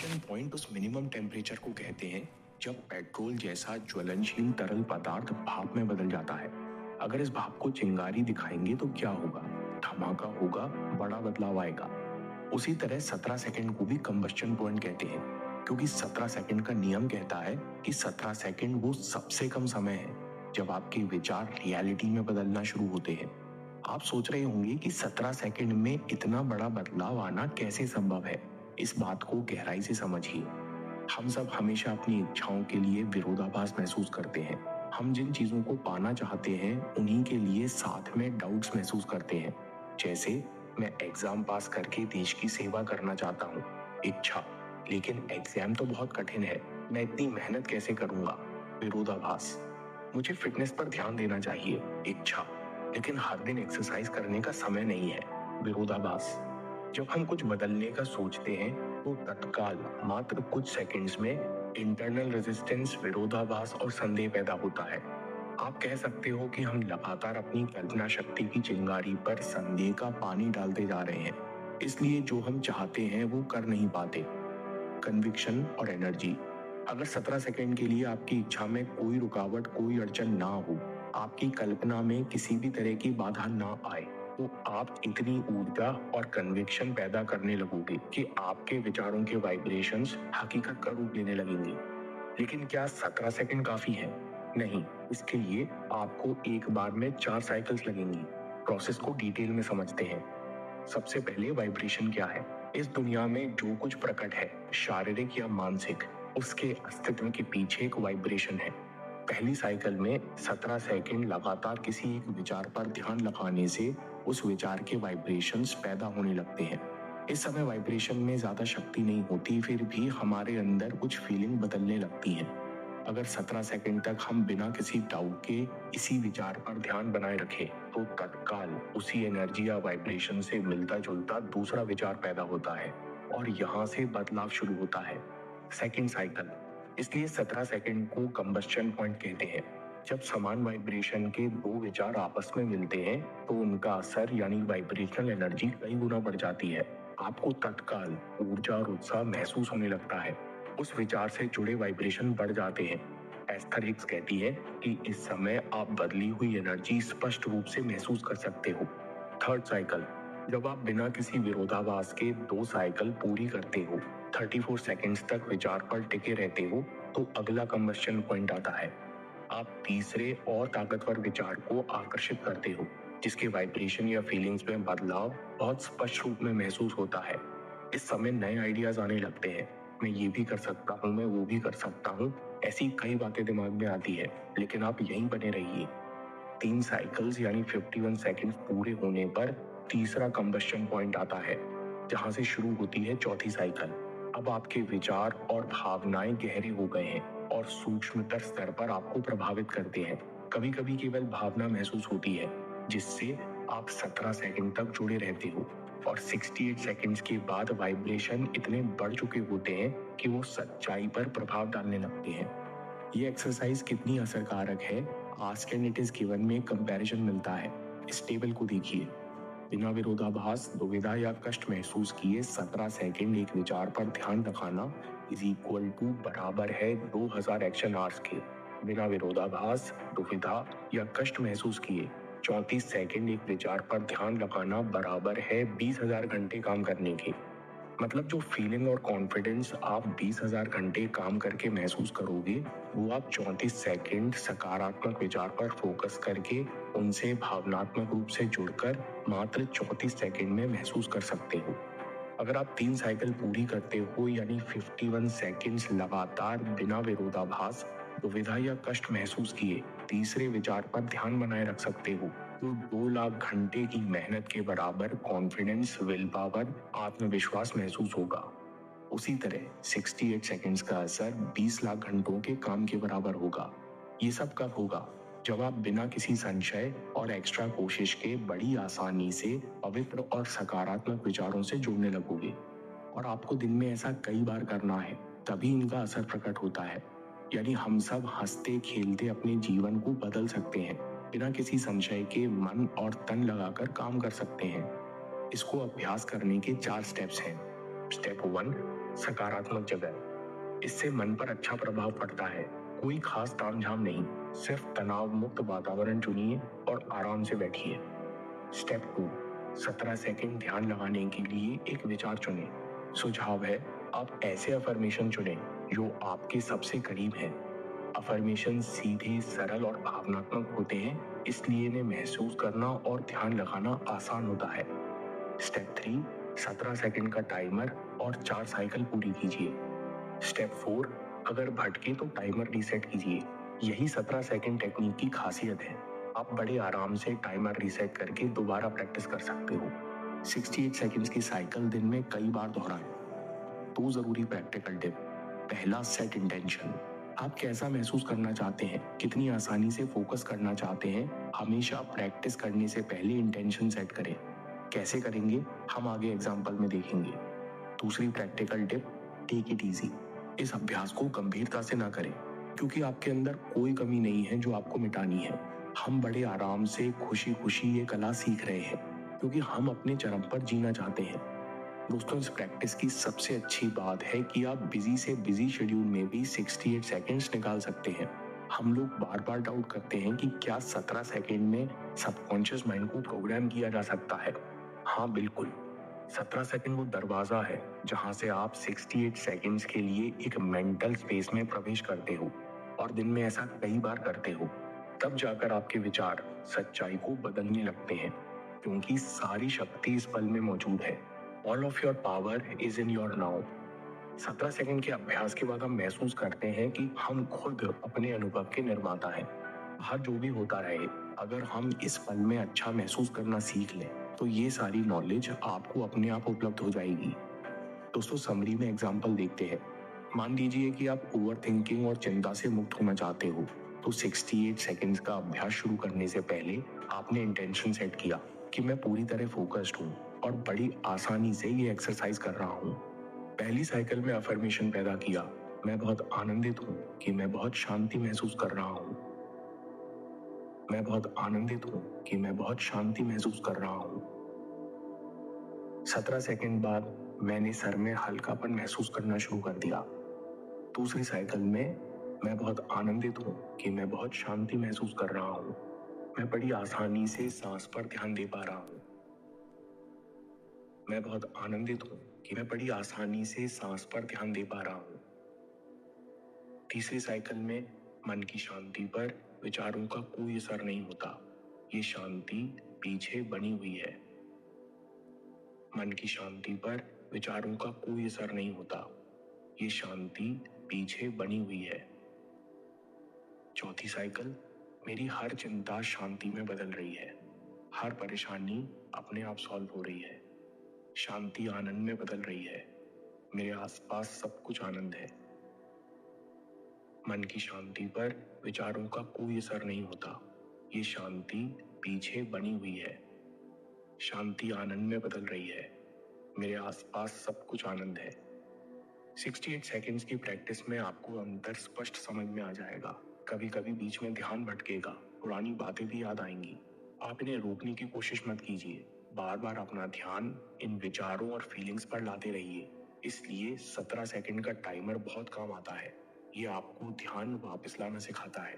Combustion point उस minimum temperature को कहते हैं जब पेट्रोल जैसा ज्वलनशील तरल पदार्थ भाप में बदल जाता है। अगर इस भाप को चिंगारी दिखाएंगे तो क्या होगा? धमाका होगा, बड़ा बदलाव आएगा। उसी तरह 17 सेकंड को भी कंबस्शन पॉइंट कहते हैं, क्योंकि 17 सेकंड का नियम कहता है कि 17 सेकंड वो सबसे कम समय है जब आपके विचार रियलिटी में बदलना शुरू होते हैं। आप सोच रहे होंगे कि 17 सेकंड में इतना बड़ा बदलाव आना कैसे संभव है। इस बात को गहराई से समझिए। हम सब हमेशा अपनी इच्छाओं के लिए विरोधाभास महसूस करते हैं। हम जिन चीजों को पाना चाहते हैं उन्हीं के लिए साथ में डाउट्स महसूस करते हैं। जैसे मैं एग्जाम पास करके देश की सेवा करना चाहता हूँ, इच्छा, लेकिन एग्जाम तो बहुत कठिन है, मैं इतनी मेहनत कैसे करूंगा, विरोधाभास। मुझे फिटनेस पर ध्यान देना चाहिए, इच्छा, लेकिन हर दिन एक्सरसाइज करने का समय नहीं है, विरोधाभास। जब हम कुछ बदलने का सोचते हैं तो तत्काल मात्र कुछ सेकंड्स में इंटरनल रेजिस्टेंस, विरोधाभास और संदेह पैदा होता है। आप कह सकते हो कि हम लगातार अपनी कल्पना शक्ति की चिंगारी पर संदेह का पानी डालते जा रहे हैं, इसलिए जो हम चाहते हैं वो कर नहीं पाते। कन्विक्शन और एनर्जी। अगर 17 सेकंड के लिए आपकी इच्छा में कोई रुकावट, कोई अड़चन ना हो, आपकी कल्पना में किसी भी तरह की बाधा ना आए, तो आप इतनी ऊर्जा और कन्विक्शन पैदा करने लगोगे कि आपके विचारों के वाइब्रेशंस हकीकत का रूप लेने लगेंगे। लेकिन क्या 17 सेकंड काफी है? नहीं, इसके लिए आपको एक बार में 4 साइकिल्स लगेंगी। प्रोसेस को डिटेल में समझते हैं। सबसे पहले वाइब्रेशन क्या है? इस दुनिया में जो कुछ प्रकट है, शारीरिक या मानसिक, उसके अस्तित्व के पीछे एक वाइब्रेशन है। पहली साइकिल में 17 सेकंड लगातार किसी एक विचार पर ध्यान लगाने से उस विचार के वाइब्रेशंस पैदा होने लगते हैं। इस समय वाइब्रेशन में ज्यादा शक्ति नहीं होती, फिर भी हमारे अंदर कुछ फीलिंग बदलने लगती है। अगर 17 सेकंड तक हम बिना किसी डाउट के इसी विचार पर ध्यान बनाए रखें, तो तत्काल उसी एनर्जी या वाइब्रेशन से मिलता जुलता दूसरा विचार पैदा होता है और यहाँ से बदलाव शुरू होता है। Second cycle. इसलिए 17 सेकंड को कंबस्शन पॉइंट कहते हैं। जब समान वाइब्रेशन के दो विचार आपस में मिलते हैं तो उनका असर यानी वाइब्रेशनल एनर्जी कई गुना बढ़ जाती है। आपको तत्काल ऊर्जा और उत्साह महसूस होने लगता है। उस विचार से जुड़े वाइब्रेशन बढ़ जाते हैं। एस्थर हिक्स कहती है कि इस समय आप बदली हुई एनर्जी स्पष्ट रूप से महसूस कर सकते हो। Third cycle. जब आप बिना किसी विरोधाभास के 2 साइकिल पूरी करते हो, 34 सेकंड्स तक विचार पर टिके रहते हो, तो अगला कंबस्शन पॉइंट आता है। आप तीसरे और ताकतवर विचार को आकर्षित करते हो, जिसके वाइब्रेशन या फीलिंग्स में बदलाव बहुत स्पष्ट रूप में महसूस होता है। इस समय नए आइडियाज आने लगते हैं। मैं ये भी कर सकता हूँ, मैं वो भी कर सकता हूँ, ऐसी कई बातें दिमाग में आती है, लेकिन आप यहीं बने रहिए। 3 साइकिल्स यानी 51 सेकंड्स पूरे होने पर तीसरा कंबस्शन पॉइंट आता है, जहां से शुरू होती है चौथी साइकिल। अब आपके विचार और भावनाएं गहरे हो गए हैं और सूक्ष्मतर स्तर पर आपको प्रभावित करते हैं। कभी कभी केवल भावना महसूस होती है, जिससे आप 17 सेकंड तक जुड़े रहते हो, और 68 सेकंड्स के बाद वाइब्रेशन इतने बढ़ चुके होते हैं कि वो सच्चाई पर प्रभाव डालने लगते हैं। ये एक्सरसाइज कितनी असरकारक है, ask and it is given में कंपैरिजन मिलता है। इस टेबल को देखिए। बिना विरोधाभास, दुविधा या कष्ट महसूस किए 17 सेकंड एक विचार पर ध्यान रखाना इज इक्वल टू बराबर है 2000 एक्शन आवर्स के। बिना विरोधाभास, दुविधा या कष्ट महसूस किए 34 सेकंड एक विचार पर ध्यान लगाना बराबर है 20,000 घंटे काम करने के। मतलब जो फीलिंग और कॉन्फिडेंस आप 20,000 घंटे काम करके महसूस करोगे, वो आप 34 सेकंड सकारात्मक विचार पर फोकस करके उनसे भावनात्मक रूप से जुड़कर मात्र 34 सेकंड में महसूस कर सकते हो। अगर आप 3 साइकिल पूरी करते हो, यानी 51 सेकंड्स लगातार बिना विरोधाभास, दुविधा या कष्ट महसूस किए तीसरे विचार पर ध्यान बनाए रख सकते हो, तो 2 लाख घंटे की मेहनत के बराबर कॉन्फिडेंस, विल पावर, आत्मविश्वास महसूस होगा। उसी तरह 68 सेकंड्स का असर 20 लाख घंटों के काम के बराबर होगा। ये सब कब होगा? जब आप बिना किसी संशय और एक्स्ट्रा कोशिश के बड़ी आसानी से पवित्र और सकारात्मक विचारों से जुड़ने लगोगे। और आपको दिन में ऐसा कई बार करना है, तभी इनका असर प्रकट होता है। यानी हम सब हंसते खेलते अपने जीवन को बदल सकते हैं, बिना किसी संशय के मन और तन लगाकर काम कर सकते हैं। इसको अभ्यास करने के 4 स्टेप्स हैं। स्टेप 1, सकारात्मक जगह, इससे मन पर अच्छा प्रभाव पड़ता है। कोई खास तामझाम नहीं, सिर्फ तनाव मुक्त वातावरण चुनिए और आराम से बैठिए। स्टेप 2, 17 सेकंड ध्यान लगाने के लिए एक विचार चुनें। सुझाव है, आप ऐसे अफर्मेशन चुनें जो आपके सबसे करीब हैं। अफर्मेशन सीधे, सरल और भावनात्मक होते हैं, इसलिए इन्हें महसूस करना और ध्यान लगाना आसान होता है। स्टेप 3, 17 सेकंड का टाइमर और 4 साइकिल पूरी कीजिए। स्टेप 4, अगर भटके तो टाइमर रीसेट कीजिए। यही 17 सेकंड टेक्निक की खासियत है। आप बड़े आराम से टाइमर रीसेट करके दोबारा प्रैक्टिस कर सकते हो। 68 सेकंड्स की साइकिल दिन में कई बार दोहराएं। 2 जरूरी प्रैक्टिकल टिप। पहला, सेट इंटेंशन। आप कैसा महसूस करना चाहते हैं, कितनी आसानी से फोकस करना चाहते हैं, हमेशा प्रैक्टिस करने से पहले इंटेंशन सेट करें। कैसे करेंगे, हम आगे एग्जाम्पल में देखेंगे। दूसरी practical tip, take it easy. इस अभ्यास को गंभीरता से ना करें, क्योंकि आपके अंदर कोई कमी नहीं है जो आपको मिटानी है। हम बड़े आराम से, खुशी खुशी ये कला सीख रहे हैं, क्योंकि हम अपने चरम पर जीना चाहते हैं। दोस्तों, इस प्रैक्टिस की सबसे अच्छी बात है कि आप बिजी से बिजी शेड्यूल में भी 68 सेकंड्स निकाल सकते हैं। हम लोग बार बार डाउट करते हैं कि क्या 17 सेकंड में सबकॉन्शियस माइंड को प्रोग्राम किया जा सकता है। हाँ, बिल्कुल। 17 सेकंड वो दरवाजा है जहां से आप 68 सेकंड्स के लिए एक मेंटल स्पेस में प्रवेश करते हो, और दिन में ऐसा कई बार करते हो। तब जाकर आपके विचार सच्चाई को बदलने लगते हैं, क्योंकि सारी शक्ति इस पल में मौजूद है। All of your power is in your now. 17 second के अभ्यास के बाद हम महसूस करते हैं कि हम खुद अपने अनुभव के निर्माता हैं। बाहर जो भी होता रहे, अगर हम इस पल में अच्छा महसूस करना सीख लें तो ये सारी नॉलेज आपको अपने आप उपलब्ध हो जाएगी। दोस्तों, समरी में एग्जाम्पल देखते हैं। मान लीजिए कि आप ओवर थिंकिंग और चिंता से मुक्त होना चाहते हो, तो 68 सेकंड्स का अभ्यास शुरू करने से पहले आपने इंटेंशन सेट किया कि मैं पूरी तरह फोकस्ड हूँ और बड़ी आसानी से ये एक्सरसाइज कर रहा हूँ। पहली साइकिल में अफर्मेशन पैदा किया, मैं बहुत आनंदित हूँ कि मैं बहुत शांति महसूस कर रहा हूँ। मैं बहुत आनंदित हूँ कि मैं बहुत शांति महसूस कर रहा हूँ। 17 सेकंड बाद मैंने सर में हल्कापन महसूस करना शुरू कर दिया। दूसरी साइकिल में मैं बहुत आनंदित हूँ कि मैं बहुत शांति महसूस कर रहा हूँ। मैं बड़ी आसानी से सांस पर ध्यान दे पा रहा हूँ। मैं बहुत आनंदित हूँ कि मैं बड़ी आसानी से सांस पर ध्यान दे पा रहा हूँ। तीसरी साइकिल में मन की शांति पर विचारों का कोई असर नहीं होता। ये शांति पीछे बनी हुई है। मन की शांति पर विचारों का कोई असर नहीं होता। ये शांति पीछे बनी हुई है। चौथी साइकिल, मेरी हर चिंता शांति में बदल रही है। हर परेशानी अपने आप सॉल्व हो रही है। शांति आनंद में बदल रही है। मेरे आसपास सब कुछ आनंद है। मन की शांति पर विचारों का कोई असर नहीं होता। ये शांति पीछे बनी हुई है। शांति आनंद में बदल रही है। मेरे आसपास सब कुछ आनंद है। 68 सेकंड्स की प्रैक्टिस में आपको अंतर स्पष्ट समझ में आ जाएगा। कभी कभी बीच में ध्यान भटकेगा, पुरानी बातें भी याद आएंगी। आप इन्हें रोकने की कोशिश मत कीजिए। बार बार अपना ध्यान इन विचारों और फीलिंग्स पर लाते रहिए। इसलिए 17 सेकंड का टाइमर बहुत काम आता है। ये आपको ध्यान वापस लाना सिखाता है।